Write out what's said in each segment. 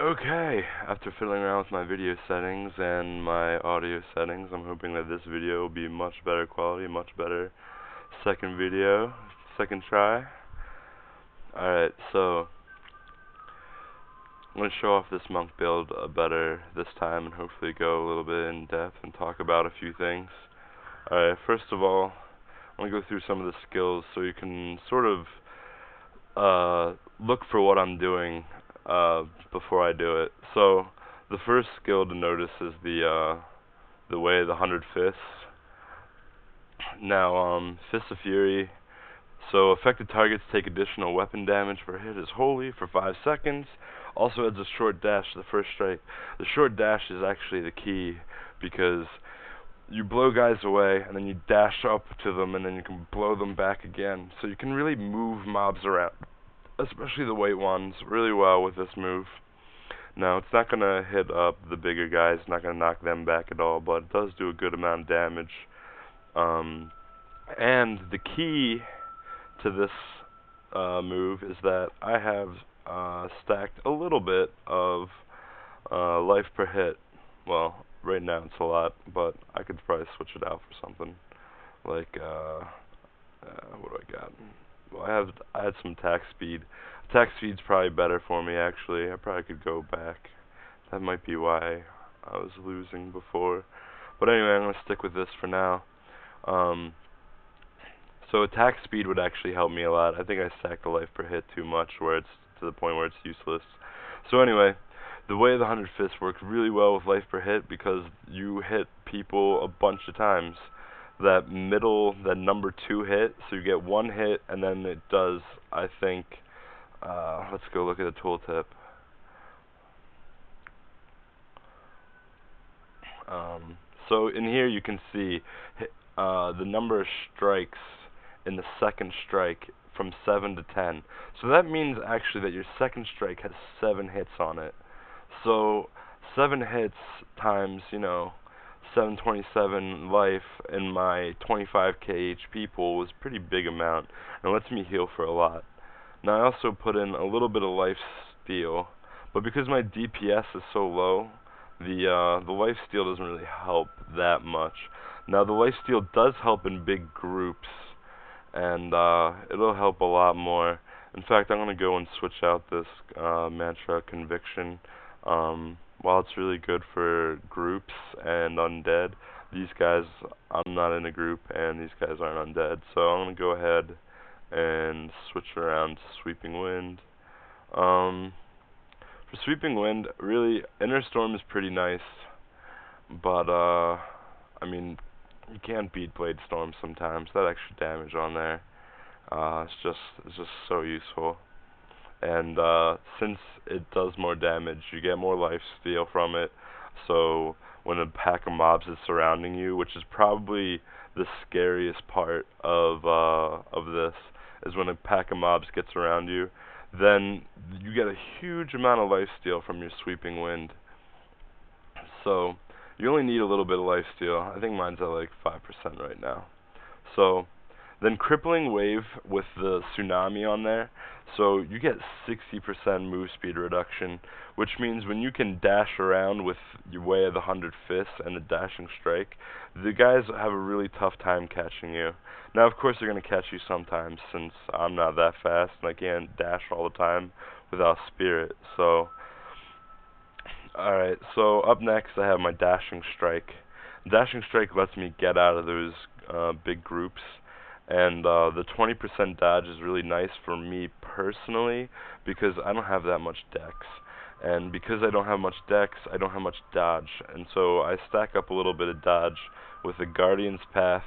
Okay, after fiddling around with my video settings and my audio settings, I'm hoping that this video will be much better quality, much better second try. Alright, so I'm going to show off this monk build better this time and hopefully go a little bit in depth and talk about a few things. Alright, first of all, I'm going to go through some of the skills so you can sort of look for what I'm doing before I do it. So the first skill to notice is the way of the 100 fists. Now, Fists of Fury. So affected targets take additional weapon damage per hit as holy for 5 seconds. Also adds a short dash to the first strike. The short dash is actually the key because you blow guys away and then you dash up to them and then you can blow them back again. So you can really move mobs around, especially the weight ones, really well with this move. Now, it's not going to hit up the bigger guys, not going to knock them back at all, but it does do a good amount of damage. And the key to this move is that I have stacked a little bit of life per hit. Well, right now it's a lot, but I could probably switch it out for something. Like, what do I got? Well, I had some attack speed. Attack speed's probably better for me, actually. I probably could go back. That might be why I was losing before. But anyway, I'm going to stick with this for now. So attack speed would actually help me a lot. I think I stacked the life per hit too much, where it's to the point where it's useless. So anyway, the way the 100 fists works really well with life per hit because you hit people a bunch of times. That number 2 hit, so you get 1 hit, and then it does, I think, let's go look at the tooltip. So in here you can see the number of strikes in the second strike from 7 to 10. So that means actually that your second strike has 7 hits on it. So 7 hits times, 727 life in my 25k HP pool was a pretty big amount, and it lets me heal for a lot. Now I also put in a little bit of life steal, but because my DPS is so low, the life steal doesn't really help that much. Now the life steal does help in big groups, and it'll help a lot more. In fact, I'm going to go and switch out this mantra conviction. While it's really good for groups and undead, these guys, I'm not in a group, and these guys aren't undead. So I'm going to go ahead and switch around to Sweeping Wind. For Sweeping Wind, really, Inner Storm is pretty nice, but, I mean, you can't beat Blade Storm sometimes. That extra damage on there, it's just so useful. And since it does more damage, you get more life steal from it. So when a pack of mobs is surrounding you, which is probably the scariest part of this, is when a pack of mobs gets around you, then you get a huge amount of life steal from your Sweeping Wind. So you only need a little bit of life steal. I think mine's at like 5% right now. So then Crippling Wave with the Tsunami on there, so you get 60% move speed reduction, which means when you can dash around with your Way of the 100 Fists and the Dashing Strike, the guys have a really tough time catching you. Now, of course, they're going to catch you sometimes, since I'm not that fast and I can't dash all the time without Spirit. So, alright, so up next I have my Dashing Strike. Dashing Strike lets me get out of those big groups. And the 20% dodge is really nice for me personally because I don't have that much dex. And because I don't have much dex, I don't have much dodge. And so I stack up a little bit of dodge with the Guardian's Path,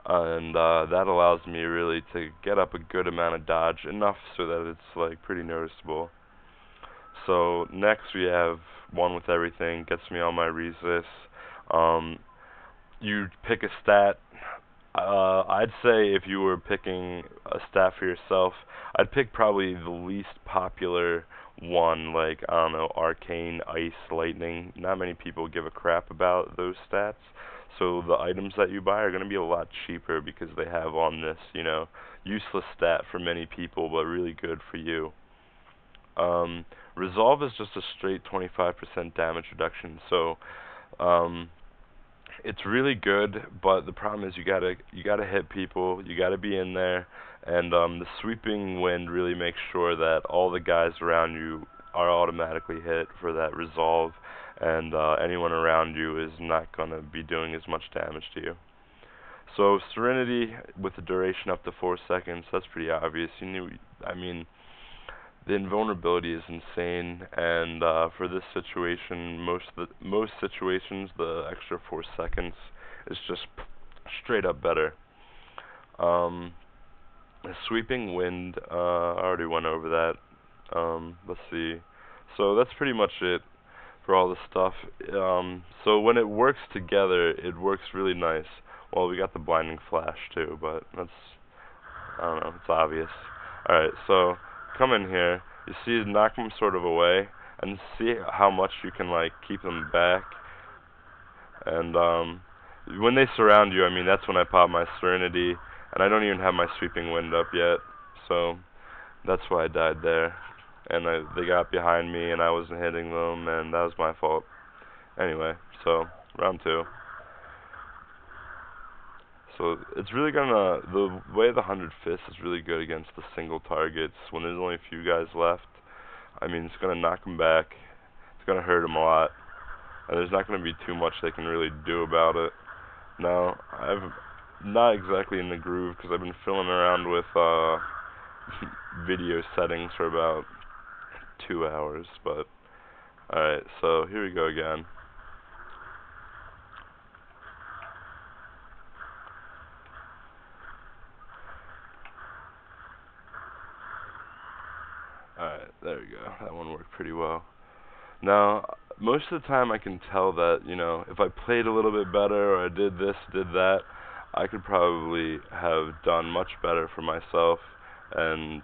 and that allows me really to get up a good amount of dodge, enough so that it's like pretty noticeable. So next we have One with Everything, gets me all my resist. You pick a stat. I'd say if you were picking a stat for yourself, I'd pick probably the least popular one, like, I don't know, Arcane, Ice, Lightning. Not many people give a crap about those stats, so the items that you buy are going to be a lot cheaper because they have on this, useless stat for many people, but really good for you. Resolve is just a straight 25% damage reduction, so um, it's really good, but the problem is you gotta hit people, you gotta be in there, and the sweeping wind really makes sure that all the guys around you are automatically hit for that resolve, and anyone around you is not gonna be doing as much damage to you. So Serenity with the duration up to 4 seconds, that's pretty obvious. I mean, the invulnerability is insane, and for this situation, most situations, the extra 4 seconds is just straight up better. Um, the sweeping wind, I already went over that. Let's see. So that's pretty much it for all the stuff. So when it works together, it works really nice. Well, we got the blinding flash too, but I don't know, it's obvious. Alright, so come in here. You see, knock them sort of away, and see how much you can like keep them back. And when they surround you, I mean, that's when I pop my Serenity, and I don't even have my sweeping wind up yet. So that's why I died there. And they got behind me, and I wasn't hitting them, and that was my fault. Anyway, so round 2. So it's really the way the 100 Fists is really good against the single targets when there's only a few guys left. I mean, it's gonna knock them back. It's gonna hurt them a lot, and there's not gonna be too much they can really do about it. Now, I've not exactly in the groove because I've been filling around with video settings for about 2 hours. But alright, so here we go again. Alright, there we go. That one worked pretty well. Now, most of the time I can tell that, if I played a little bit better or I did this, did that, I could probably have done much better for myself. And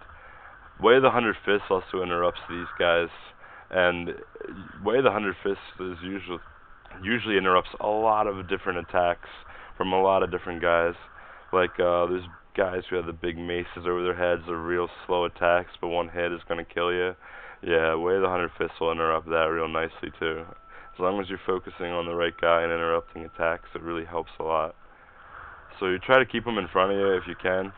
Way the 100 Fists also interrupts these guys, and Way the 100 Fists is usually interrupts a lot of different attacks from a lot of different guys. Like, there's guys who have the big maces over their heads, are real slow attacks, but one hit is going to kill you. Yeah, Way the 100 Fists will interrupt that real nicely, too. As long as you're focusing on the right guy and interrupting attacks, it really helps a lot. So you try to keep them in front of you if you can.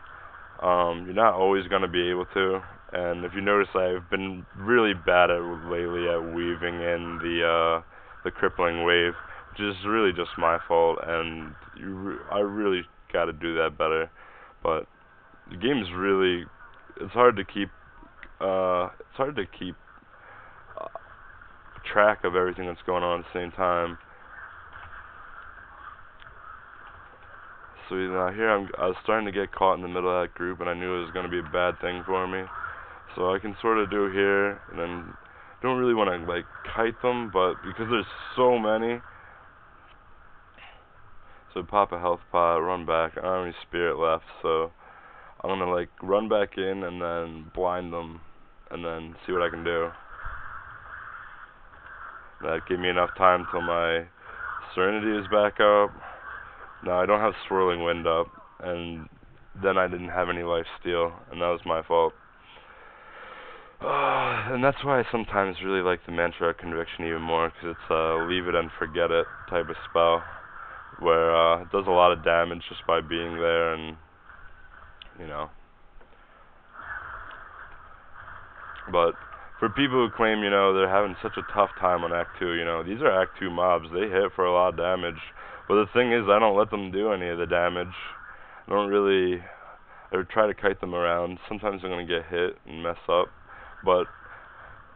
You're not always going to be able to. And if you notice, I've been really bad lately at weaving in the crippling wave, which is really just my fault, and I really got to do that better. But the game's really, it's hard to keep track of everything that's going on at the same time. So here I was starting to get caught in the middle of that group, and I knew it was going to be a bad thing for me. So I can sort of do here, and then don't really want to like kite them, but because there's so many, so pop a health pot, run back. I don't have any spirit left, so I'm gonna like run back in and then blind them, and then see what I can do. That gave me enough time till my Serenity is back up. Now I don't have Swirling Wind up, and then I didn't have any life steal, and that was my fault. And that's why I sometimes really like the Mantra of Conviction even more, because it's a leave it and forget it type of spell, where it does a lot of damage just by being there, and But for people who claim, they're having such a tough time on Act 2, these are Act 2 mobs. They hit for a lot of damage. But the thing is, I don't let them do any of the damage. I would try to kite them around. Sometimes I'm going to get hit and mess up. But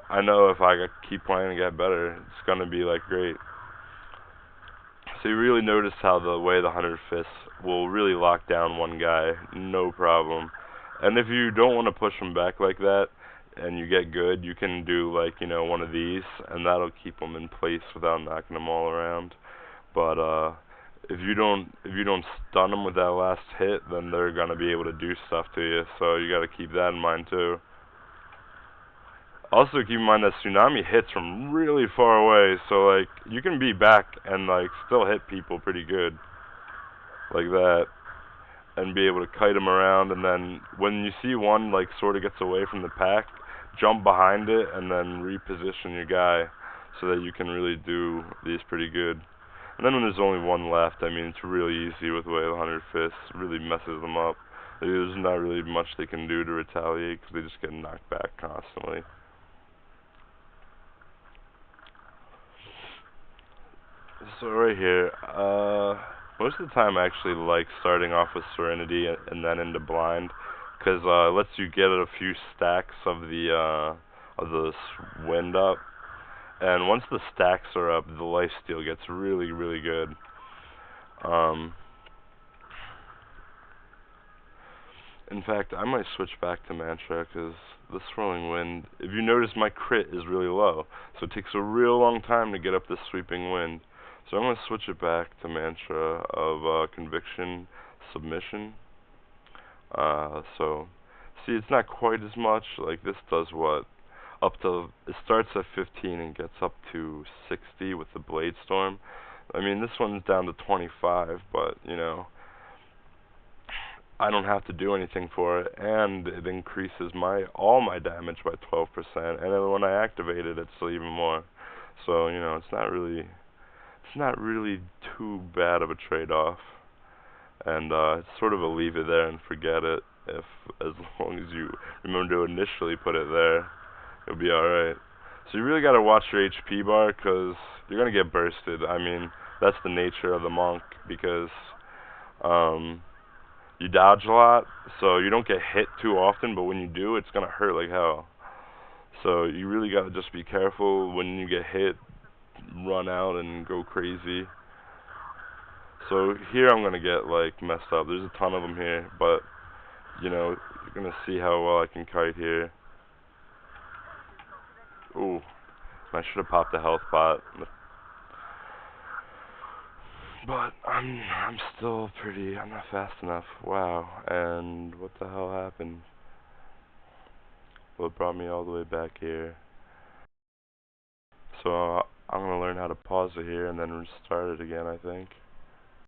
I know if I keep playing and get better, it's going to be like great. So you really notice how the Way the 100 Fists will really lock down one guy, no problem. And if you don't want to push them back like that, and you get good, you can do like, one of these, and that'll keep them in place without knocking them all around. But if you don't stun them with that last hit, then they're gonna be able to do stuff to you. So you got to keep that in mind too. Also keep in mind that Tsunami hits from really far away, so like you can be back and like still hit people pretty good, like that, and be able to kite them around. And then when you see one like sort of gets away from the pack, jump behind it and then reposition your guy so that you can really do these pretty good. And then when there's only one left, I mean, it's really easy with the way the 100 fists really messes them up. There's not really much they can do to retaliate because they just get knocked back constantly. So right here, most of the time I actually like starting off with Serenity and then into Blind, because it lets you get a few stacks of the wind up, and once the stacks are up, the lifesteal gets really, really good. Um, in fact, I might switch back to Mantra, because the Swirling Wind, if you notice, my crit is really low, so it takes a real long time to get up this Sweeping Wind. So I'm going to switch it back to Mantra of Conviction Submission. So, see, it's not quite as much. Like, this does what? Up to, it starts at 15 and gets up to 60 with the Blade Storm. I mean, this one's down to 25, but, you know, I don't have to do anything for it, and it increases all my damage by 12%, and then when I activate it, it's even more. So, you know, it's not really too bad of a trade-off, and it's sort of a leave it there and forget it. If as long as you remember to initially put it there, it'll be all right. So you really got to watch your HP bar, because you're gonna get bursted. I mean, that's the nature of the monk, because you dodge a lot, so you don't get hit too often, but when you do, it's gonna hurt like hell. So you really gotta just be careful when you get hit, run out and go crazy. So here I'm gonna get like messed up. There's a ton of them here, but you know, you're gonna see how well I can kite here. Ooh, I should have popped the health pot. But I'm still I'm not fast enough. Wow. And what the hell happened? Well, it brought me all the way back here. So I'm gonna learn how to pause it here and then restart it again, I think.